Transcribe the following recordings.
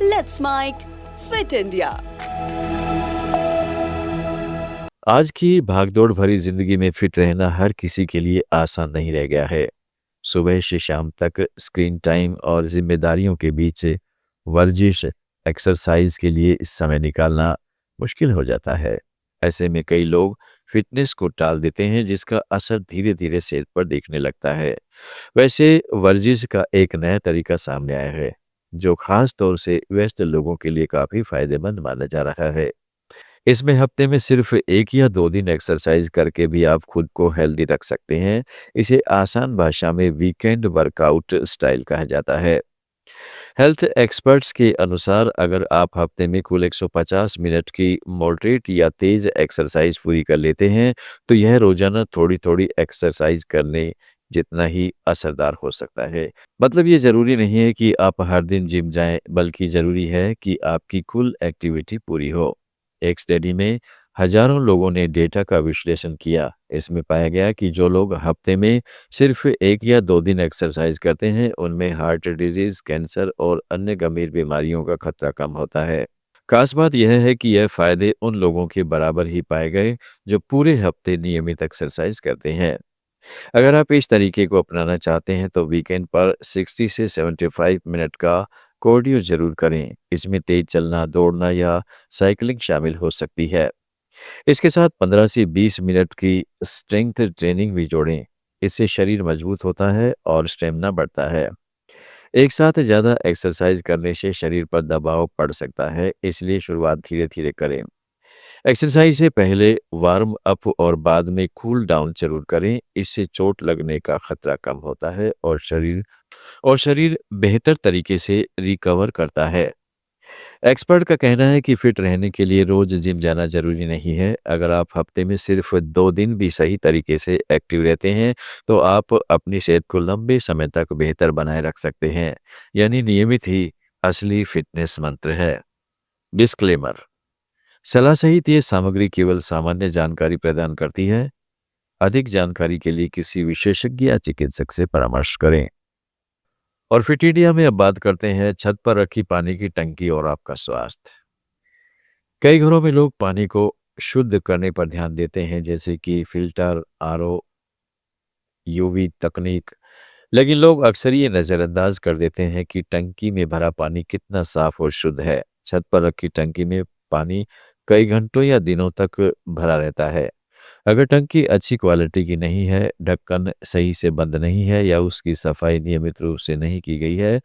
Let's make Fit India. आज की भागदौड़ भरी जिंदगी में फिट रहना हर किसी के लिए आसान नहीं रह गया है। सुबह से शाम तक स्क्रीन टाइम और जिम्मेदारियों के बीच वर्जिश एक्सरसाइज के लिए इस समय निकालना मुश्किल हो जाता है। ऐसे में कई लोग फिटनेस को टाल देते हैं, जिसका असर धीरे धीरे सेहत पर दिखने लगता है। वैसे वर्जिश का एक नया तरीका सामने आया है, जो खास तौर से व्यस्त लोगों के लिए काफी फायदेमंद माना जा रहा है। इसमें हफ्ते में सिर्फ 1 या 2 दिन एक्सरसाइज करके भी आप खुद को हेल्दी रख सकते हैं। इसे आसान भाषा में वीकेंड वर्कआउट स्टाइल कहा जाता है। हेल्थ एक्सपर्ट्स के अनुसार अगर आप हफ्ते में कुल 150 मिनट की मॉडरेट या तेज एक्सरसाइज पूरी कर लेते हैं, तो यह रोजाना थोड़ी-थोड़ी एक्सरसाइज करने जितना ही असरदार हो सकता है। मतलब ये ज़रूरी नहीं है कि आप हर दिन जिम जाएँ, बल्कि ज़रूरी है कि आपकी कुल एक्टिविटी पूरी हो। एक स्टडी में हजारों लोगों ने डेटा का विश्लेषण किया। इसमें पाया गया कि जो लोग हफ्ते में सिर्फ 1 या 2 दिन एक्सरसाइज करते हैं, उनमें हार्ट डिजीज, कैंसर और अन्य गंभीर बीमारियों का खतरा कम होता है। खास बात यह है कि यह फायदे उन लोगों के बराबर ही पाए गए जो पूरे हफ्ते नियमित एक्सरसाइज करते हैं। अगर आप इस तरीके को अपनाना चाहते हैं, तो वीकेंड पर 60 से 75 मिनट का कार्डियो जरूर करें। इसमें तेज चलना, दौड़ना या साइकिलिंग शामिल हो सकती है। इसके साथ 15 से 20 मिनट की स्ट्रेंथ ट्रेनिंग भी जोड़ें। इससे शरीर मजबूत होता है और स्टेमिना बढ़ता है। एक साथ ज़्यादा एक्सरसाइज करने से शरीर पर दबाव पड़ सकता है, इसलिए शुरुआत धीरे-धीरे करें। एक्सरसाइज से पहले वार्म अप और बाद में कूल डाउन जरूर करें। इससे चोट लगने का खतरा कम होता है और शरीर बेहतर तरीके से रिकवर करता है। एक्सपर्ट का कहना है कि फिट रहने के लिए रोज जिम जाना जरूरी नहीं है। अगर आप हफ्ते में सिर्फ 2 दिन भी सही तरीके से एक्टिव रहते हैं, तो आप अपनी सेहत को लंबे समय तक बेहतर बनाए रख सकते हैं। यानी नियमित ही असली फिटनेस मंत्र है। डिस्क्लेमर: सलाह सहित ये सामग्री केवल सामान्य जानकारी प्रदान करती है। अधिक जानकारी के लिए किसी विशेषज्ञ या चिकित्सक से परामर्श करें। और फिट इंडिया में अब बात करते हैं छत पर रखी पानी की टंकी और आपका स्वास्थ्य। कई घरों में लोग पानी को शुद्ध करने पर ध्यान देते हैं, जैसे कि फिल्टर, आरओ, यूवी तकनीक। लेकिन लोग अक्सर ये नज़रअंदाज कर देते हैं कि टंकी में भरा पानी कितना साफ और शुद्ध है। छत पर रखी टंकी में पानी कई घंटों या दिनों तक भरा रहता है। अगर टंकी अच्छी क्वालिटी की नहीं है, ढक्कन सही से बंद नहीं है या उसकी सफाई नियमित रूप से नहीं की गई है,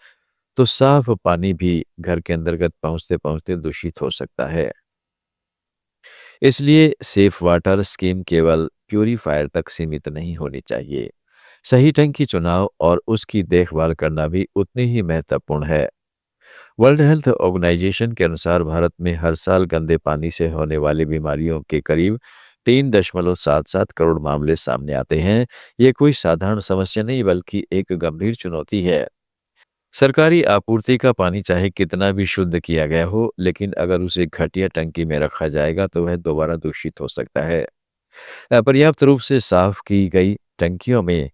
तो साफ पानी भी घर के अंतर्गत पहुंचते पहुंचते दूषित हो सकता है। इसलिए सेफ वाटर स्कीम केवल प्यूरीफायर तक सीमित नहीं होनी चाहिए। सही टंकी की चुनाव और उसकी देखभाल करना भी उतनी ही महत्वपूर्ण है। वर्ल्ड हेल्थ ऑर्गेनाइजेशन के अनुसार भारत में हर साल गंदे पानी से होने वाली बीमारियों के करीब 3.77 करोड़ मामले सामने आते हैं। ये कोई साधारण समस्या नहीं, बल्कि एक गंभीर चुनौती है। सरकारी आपूर्ति का पानी चाहे कितना भी शुद्ध किया गया हो, लेकिन अगर उसे घटिया टंकी में रखा जाएगा, तो वह दोबारा दूषित हो सकता है। अपर्याप्त रूप से साफ की गई टंकियों में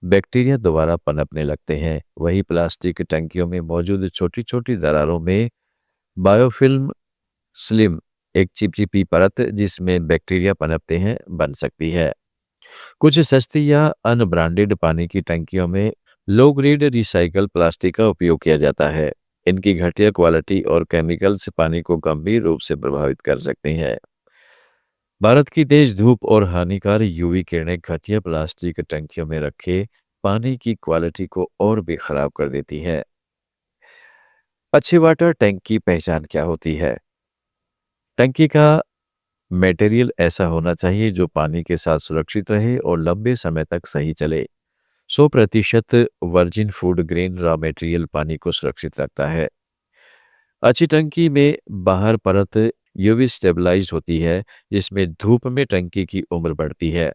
बैक्टीरिया दोबारा पनपने लगते हैं। वही प्लास्टिक टंकियों में मौजूद छोटी छोटी दरारों में बायोफिल्म स्लिम, एक चिपचिपी परत जिसमें बैक्टीरिया पनपते हैं, बन सकती है। कुछ सस्ती या अनब्रांडेड पानी की टंकियों में लो ग्रेड रिसाइकल प्लास्टिक का उपयोग किया जाता है। इनकी घटिया क्वालिटी और केमिकल्स पानी को गंभीर रूप से प्रभावित कर सकते हैं। भारत की तेज धूप और हानिकारक यूवी किरणें घटिया प्लास्टिक टंकियों में रखे पानी की क्वालिटी को और भी खराब कर देती है। अच्छे वाटर टैंक की पहचान क्या होती है? टंकी का मटेरियल ऐसा होना चाहिए जो पानी के साथ सुरक्षित रहे और लंबे समय तक सही चले। 100% virgin food grain raw material पानी को सुरक्षित रखता है। अच्छी टंकी में बाहर परत यूवी स्टेबलाइज्ड होती है, जिसमें धूप में टंकी की उम्र बढ़ती है।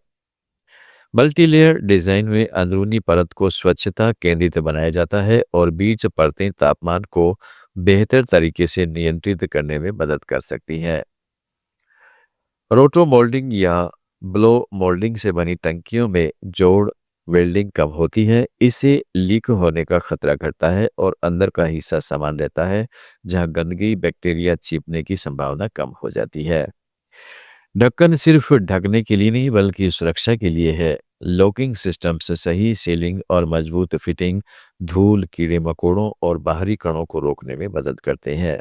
मल्टीलेयर डिजाइन में अंदरूनी परत को स्वच्छता केंद्रित बनाया जाता है और बीच परतें तापमान को बेहतर तरीके से नियंत्रित करने में मदद कर सकती हैं। रोटो मोल्डिंग या ब्लो मोल्डिंग से बनी टंकियों में जोड़ वेल्डिंग कम होती है, इससे लीक होने का खतरा घटता है और अंदर का हिस्सा समान रहता है, जहां गंदगी बैक्टीरिया छिपने की संभावना कम हो जाती है। ढक्कन सिर्फ ढकने के लिए नहीं बल्कि सुरक्षा के लिए है। लॉकिंग सिस्टम से सही सीलिंग और मजबूत फिटिंग धूल, कीड़े मकोड़ों और बाहरी कणों को रोकने में मदद करते हैं।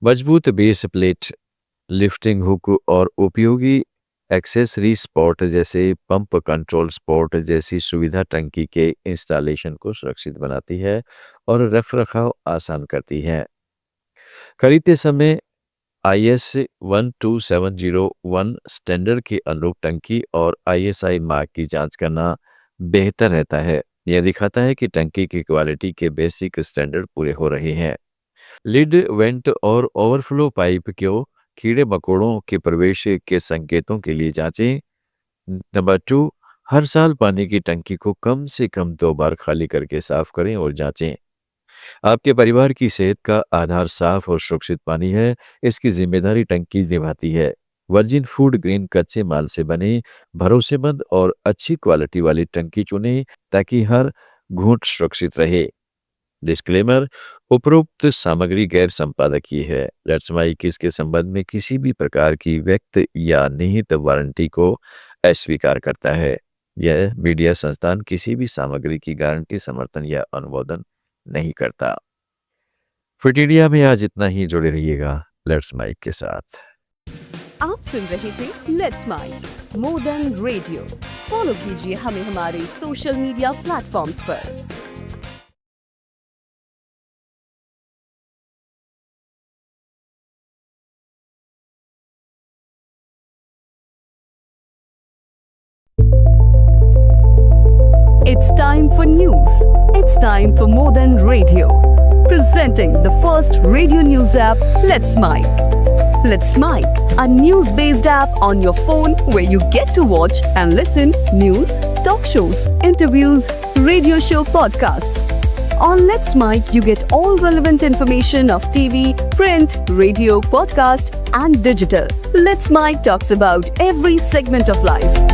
मजबूत बेस प्लेट, लिफ्टिंग हुक और उपयोगी एक्सेसरी स्पॉट जैसे पंप कंट्रोल स्पॉट जैसी सुविधा टंकी के इंस्टॉलेशन को सुरक्षित बनाती है और रखरखाव आसान करती है। खरीदते समय IS 12701 स्टैंडर्ड के अनुरूप टंकी और ISI मार्क की जांच करना बेहतर रहता है। यह दिखाता है कि टंकी की क्वालिटी के बेसिक स्टैंडर्ड पूरे हो रहे हैं। लिड, वेंट और ओवरफ्लो पाइप को कीड़े मकोड़ों के प्रवेश के संकेतों के लिए जांचें। नंबर 2, हर साल पानी की टंकी को कम से कम 2 बार खाली करके साफ करें और जांचें। आपके परिवार की सेहत का आधार साफ और सुरक्षित पानी है, इसकी जिम्मेदारी टंकी निभाती है। वर्जिन फूड ग्रेन कच्चे माल से बने भरोसेमंद और अच्छी क्वालिटी वाली टंकी चुनें ताकि हर घूंट सुरक्षित रहे। डिस्क्लेमर, उपरोक्त सामग्री गैर संपादकीय है। लेट्स माइक इसके संबंध में किसी भी प्रकार की व्यक्त या निहित वारंटी को अस्वीकार करता है। यह मीडिया संस्थान किसी भी सामग्री की गारंटी, समर्थन या अनुमोदन नहीं करता। फिट इंडिया में आज इतना ही। जुड़े रहिएगा लेट्स माइक के साथ। आप सुन रहे थे let's mic more than radio. Follow कीजिए हमें हमारे सोशल मीडिया प्लेटफॉर्म्स पर। It's time for news. It's time for More Than Radio. Presenting the first radio news app, Let's Mic. Let's Mic, a news-based app on your phone where you get to watch and listen news, talk shows, interviews, radio show podcasts. On Let's Mic, you get all relevant information of TV, print, radio, podcast, and digital. Let's Mic talks about every segment of life.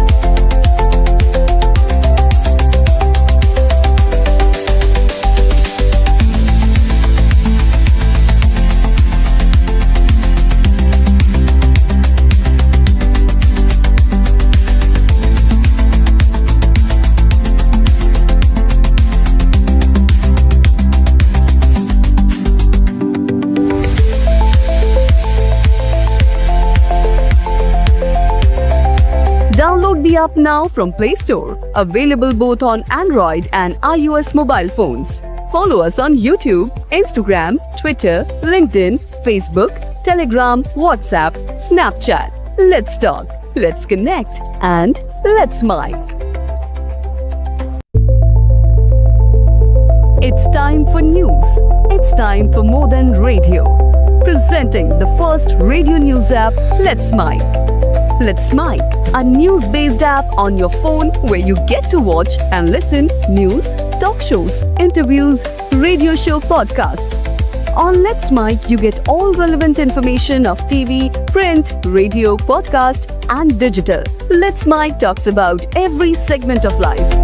Download the app now from Play Store. Available both on Android and iOS mobile phones. Follow us on YouTube, Instagram, Twitter, LinkedIn, Facebook, Telegram, WhatsApp, Snapchat. Let's talk, let's connect, and let's mic. It's time for news. It's time for More Than Radio. Presenting the first radio news app, Let's Mic. Let's Mic, a news-based app on your phone where you get to watch and listen news, talk shows, interviews, radio show podcasts. On Let's Mic, you get all relevant information of TV, print, radio, podcast, and digital. Let's Mic talks about every segment of life.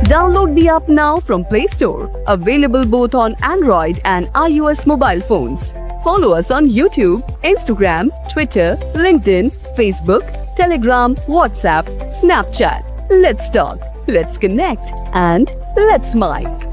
Download the app now from Play Store. Available both on Android and iOS mobile phones. Follow us on YouTube, Instagram, Twitter, LinkedIn, Facebook, Telegram, WhatsApp, Snapchat. Let's talk, let's connect, and let's mic.